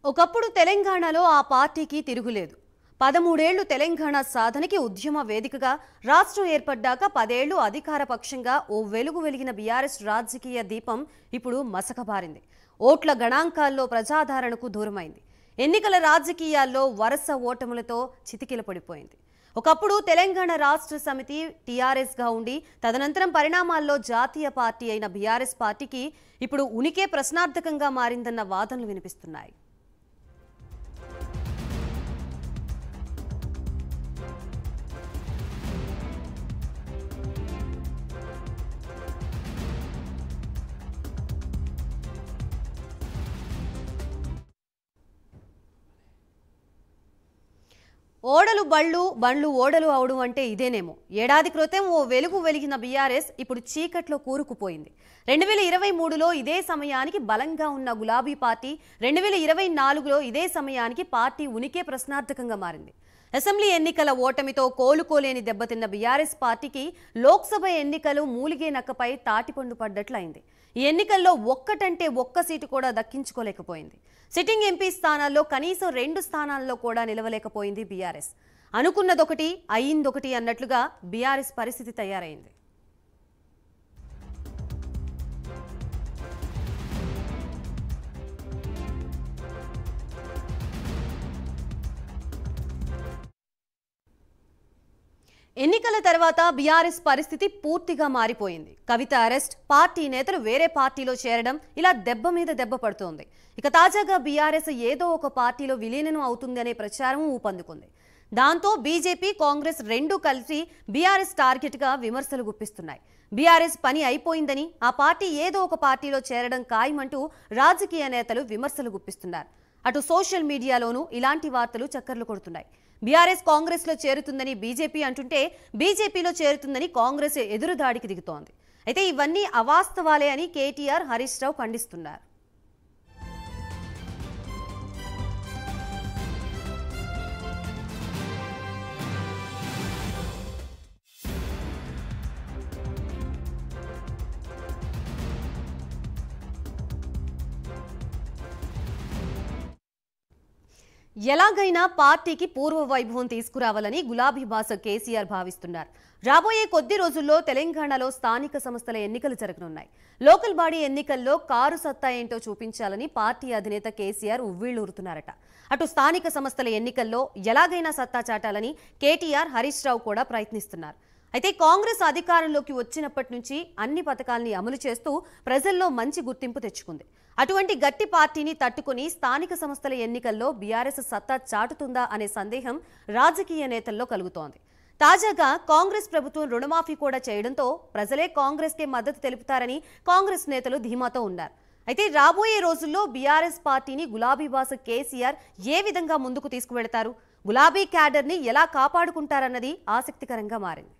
ఒకప్పుడు తెలంగాణలో ఆ పార్టీకి తిరుగులేదు. 13 ఏళ్లు తెలంగాణ సాధనకి ఉద్యమ వేదికగా రాష్ట్రం ఏర్పడ్డాక 10 ఏళ్లు అధికార పక్షంగా ఓ వెలుగు వెలిగిన బీఆర్ఎస్ రాజకీయ దీపం ఇప్పుడు మసకబారింది. ఓట్ల గణాంకాల్లో ప్రజాదరణకు దూరమైంది. ఎన్నికల రాజకీయాల్లో వరుస ఓటములతో చితికిల పడిపోయింది. ఒకప్పుడు తెలంగాణ రాష్ట్ర సమితి టీఆర్ఎస్గా ఉండి తదనంతరం పరిణామాల్లో జాతీయ పార్టీ అయిన బీఆర్ఎస్ పార్టీకి ఇప్పుడు ఉనికే ప్రశ్నార్థకంగా మారిందన్న వాదనలు వినిపిస్తున్నాయి. ఓడలు బళ్ళు బండ్లు ఓడలు అవడం అంటే ఇదేనేమో. ఏడాది క్రితం ఓ వెలుగు వెలిగిన బీఆర్ఎస్ ఇప్పుడు చీకట్లో కూరుకుపోయింది. 2023లో ఇదే సమయానికి బలంగా ఉన్న గులాబీ పార్టీ 2024లో ఇదే సమయానికి పార్టీ ఉనికే ప్రశ్నార్థకంగా మారింది. అసెంబ్లీ ఎన్నికల ఓటమితో కోలుకోలేని దెబ్బతిన్న బీఆర్ఎస్ పార్టీకి లోక్సభ ఎన్నికలు మూలిగే నక్కపై తాటిపండు పడ్డట్లయింది. ఈ ఎన్నికల్లో ఒక్కటంటే ఒక్క సీటు కూడా దక్కించుకోలేకపోయింది. సిట్టింగ్ ఎంపీ స్థానాల్లో కనీసం 2 స్థానాల్లో కూడా నిలవలేకపోయింది బీఆర్ఎస్. అనుకున్నదొకటి అయ్యిందొకటి అన్నట్లుగా బీఆర్ఎస్ పరిస్థితి తయారైంది. ఎన్నికల తర్వాత బీఆర్ఎస్ పరిస్థితి పూర్తిగా మారిపోయింది. కవిత అరెస్ట్, పార్టీ నేతలు వేరే పార్టీలో చేరడం, ఇలా దెబ్బ మీద దెబ్బ పడుతోంది. ఇక తాజాగా బీఆర్ఎస్ ఏదో ఒక పార్టీలో విలీనం అవుతుందనే ప్రచారం ఊపందుకుంది. దాంతో బీజేపీ, కాంగ్రెస్ రెండూ కలిసి బీఆర్ఎస్ టార్గెట్గా విమర్శలు గుప్పిస్తున్నాయి. బీఆర్ఎస్ పని అయిపోయిందని, ఆ పార్టీ ఏదో ఒక పార్టీలో చేరడం ఖాయమంటూ రాజకీయ నేతలు విమర్శలు గుప్పిస్తున్నారు. అటు సోషల్ మీడియాలోనూ ఇలాంటి వార్తలు చక్కర్లు కొడుతున్నాయి. బీఆర్ఎస్ కాంగ్రెస్ లో చేరుతుందని బీజేపీ అంటుంటే, బీజేపీలో చేరుతుందని కాంగ్రెస్ ఎదురుదాడికి దిగుతోంది. అయితే ఇవన్నీ అవాస్తవాలే అని కేటీఆర్, హరీష్ రావు ఖండిస్తున్నారు. ఎలాగైనా పార్టీకి పూర్వ వైభవం తీసుకురావాలని గులాబీ బాస్ కేసీఆర్ భావిస్తున్నారు. రాబోయే కొద్ది రోజుల్లో తెలంగాణలో స్థానిక సంస్థల ఎన్నికలు జరగనున్నాయి. లోకల్ బాడీ ఎన్నికల్లో కారు సత్తా ఏంటో చూపించాలని పార్టీ అధినేత కేసీఆర్ ఉవ్విళ్లూరుతున్నారట. అటు స్థానిక సంస్థల ఎన్నికల్లో ఎలాగైనా సత్తా చాటాలని కేటీఆర్, హరీష్ రావు కూడా ప్రయత్నిస్తున్నారు. అయితే కాంగ్రెస్ అధికారంలోకి వచ్చినప్పటి నుంచి అన్ని పథకాల్ని అమలు చేస్తూ ప్రజల్లో మంచి గుర్తింపు తెచ్చుకుంది. అటువంటి గట్టి పార్టీని తట్టుకుని స్థానిక సంస్థల ఎన్నికల్లో బీఆర్ఎస్ సత్తా చాటుతుందా అనే సందేహం రాజకీయ నేతల్లో కలుగుతోంది. తాజాగా కాంగ్రెస్ ప్రభుత్వం రుణమాఫీ కూడా చేయడంతో ప్రజలే కాంగ్రెస్కే మద్దతు తెలుపుతారని కాంగ్రెస్ నేతలు ధీమాతో ఉన్నారు. అయితే రాబోయే రోజుల్లో బీఆర్ఎస్ పార్టీని గులాబీ బాస్ కేసీఆర్ ఏ విధంగా ముందుకు తీసుకువెళతారు, గులాబీ క్యాడర్ని ఎలా కాపాడుకుంటారన్నది ఆసక్తికరంగా మారింది.